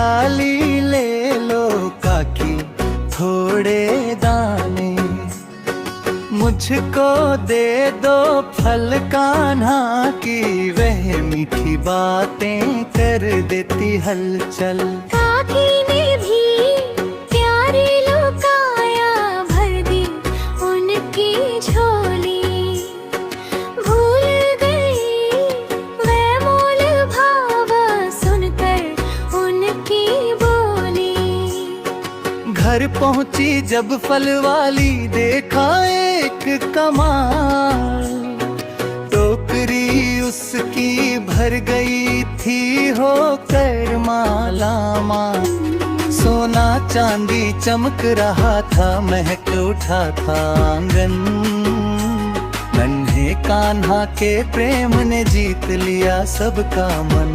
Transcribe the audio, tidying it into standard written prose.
थाली ले लो काकी थोड़े दाने, मुझको दे दो फल कान्हा की, वह मीठी बातें कर देती हलचल। काकी ने भी प्यारी लुकाया, भर दी उनकी झोली। भूल गई वह मोल भाव सुनकर उनकी बोली। घर पहुंची जब फल वाली, देखा एक कमाल, टोकरी उसकी भर गई थी होकर माला माल। सोना चांदी चमक रहा था, महक उठा था आंगन, नन्हे कान्हा के प्रेम ने जीत लिया सबका मन।